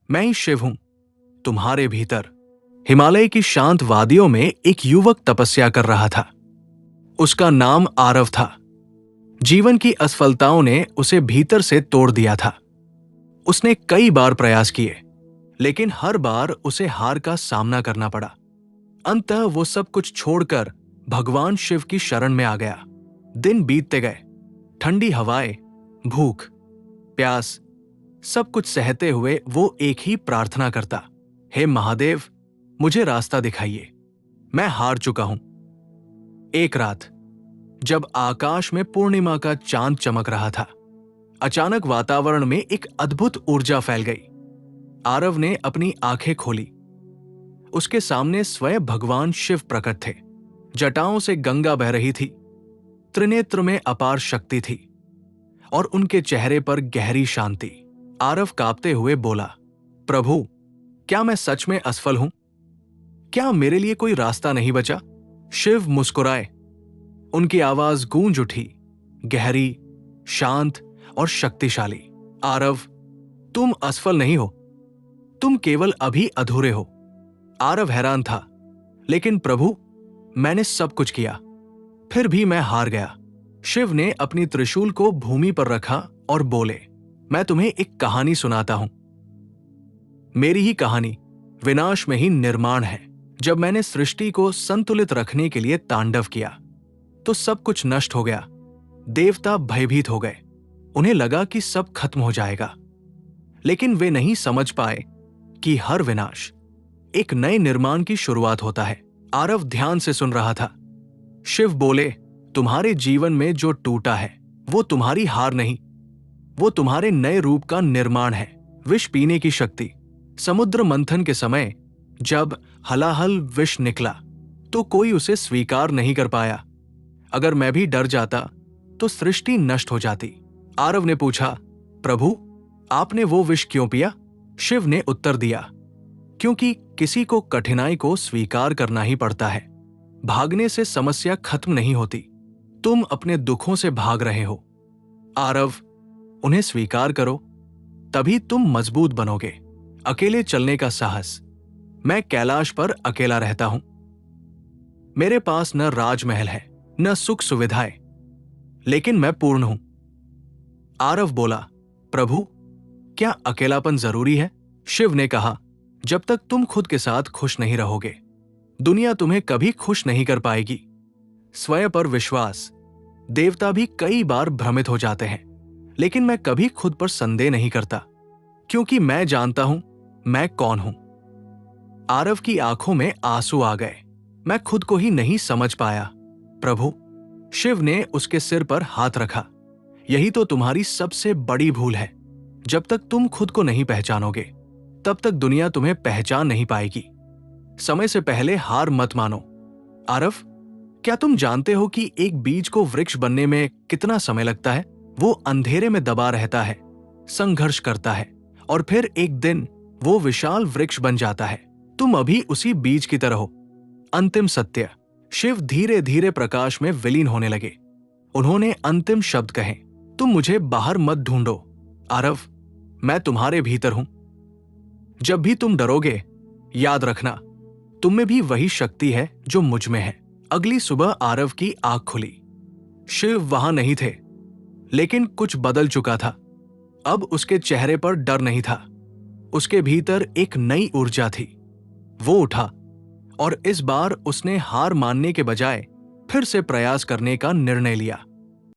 मैं ही शिव हूं, तुम्हारे भीतर। हिमालय की शांत वादियों में एक युवक तपस्या कर रहा था। उसका नाम आरव था। जीवन की असफलताओं ने उसे भीतर से तोड़ दिया था। उसने कई बार प्रयास किए, लेकिन हर बार उसे हार का सामना करना पड़ा। अंततः वो सब कुछ छोड़कर भगवान शिव की शरण में आ गया। दिन बीतते गए। ठंडी हवाएं, भूख, प्यास, सब कुछ सहते हुए वो एक ही प्रार्थना करता, हे महादेव, मुझे रास्ता दिखाइए, मैं हार चुका हूं। एक रात जब आकाश में पूर्णिमा का चांद चमक रहा था, अचानक वातावरण में एक अद्भुत ऊर्जा फैल गई। आरव ने अपनी आंखें खोली। उसके सामने स्वयं भगवान शिव प्रकट थे। जटाओं से गंगा बह रही थी। त्रिनेत्र में अपार शक्ति थी और उनके चेहरे पर गहरी शांति। आरव कांपते हुए बोला, प्रभु, क्या मैं सच में असफल हूं? क्या मेरे लिए कोई रास्ता नहीं बचा? शिव मुस्कुराए। उनकी आवाज गूंज उठी, गहरी, शांत और शक्तिशाली। आरव, तुम असफल नहीं हो, तुम केवल अभी अधूरे हो। आरव हैरान था, लेकिन प्रभु, मैंने सब कुछ किया, फिर भी मैं हार गया। शिव ने अपनी त्रिशूल को भूमि पर रखा और बोले, मैं तुम्हें एक कहानी सुनाता हूं। मेरी ही कहानी, विनाश में ही निर्माण है। जब मैंने सृष्टि को संतुलित रखने के लिए तांडव किया, तो सब कुछ नष्ट हो गया। देवता भयभीत हो गए। उन्हें लगा कि सब खत्म हो जाएगा, लेकिन वे नहीं समझ पाए कि हर विनाश एक नए निर्माण की शुरुआत होता है। आरव ध्यान से सुन रहा था। शिव बोले, तुम्हारे जीवन में जो टूटा है वो तुम्हारी हार नहीं, वो तुम्हारे नए रूप का निर्माण है। विष पीने की शक्ति। समुद्र मंथन के समय जब हलाहल विष निकला तो कोई उसे स्वीकार नहीं कर पाया। अगर मैं भी डर जाता तो सृष्टि नष्ट हो जाती। आरव ने पूछा, प्रभु, आपने वो विष क्यों पिया? शिव ने उत्तर दिया, क्योंकि किसी को कठिनाई को स्वीकार करना ही पड़ता है। भागने से समस्या खत्म नहीं होती। तुम अपने दुखों से भाग रहे हो। आरव, उन्हें स्वीकार करो, तभी तुम मजबूत बनोगे। अकेले चलने का साहस। मैं कैलाश पर अकेला रहता हूं। मेरे पास न राजमहल है, न सुख सुविधाएं, लेकिन मैं पूर्ण हूं। आरव बोला, प्रभु, क्या अकेलापन जरूरी है? शिव ने कहा, जब तक तुम खुद के साथ खुश नहीं रहोगे, दुनिया तुम्हें कभी खुश नहीं कर पाएगी। स्वयं पर विश्वास। देवता भी कई बार भ्रमित हो जाते हैं, लेकिन मैं कभी खुद पर संदेह नहीं करता, क्योंकि मैं जानता हूं मैं कौन हूं। आरव की आंखों में आंसू आ गए। मैं खुद को ही नहीं समझ पाया। प्रभु, शिव ने उसके सिर पर हाथ रखा। यही तो तुम्हारी सबसे बड़ी भूल है। जब तक तुम खुद को नहीं पहचानोगे, तब तक दुनिया तुम्हें पहचान नहीं पाएगी। समय से पहले हार मत मानो। आरव, क्या तुम जानते हो कि एक बीज को वृक्ष बनने में कितना समय लगता है? वो अंधेरे में दबा रहता है, संघर्ष करता है, और फिर एक दिन वो विशाल वृक्ष बन जाता है। तुम अभी उसी बीज की तरह हो। अंतिम सत्य। शिव धीरे धीरे प्रकाश में विलीन होने लगे। उन्होंने अंतिम शब्द कहे, तुम मुझे बाहर मत ढूंढो आरव, मैं तुम्हारे भीतर हूं। जब भी तुम डरोगे, याद रखना, तुम में भी वही शक्ति है जो मुझ में है। अगली सुबह आरव की आंख खुली। शिव वहां नहीं थे, लेकिन कुछ बदल चुका था। अब उसके चेहरे पर डर नहीं था। उसके भीतर एक नई ऊर्जा थी। वो उठा और इस बार उसने हार मानने के बजाय फिर से प्रयास करने का निर्णय लिया।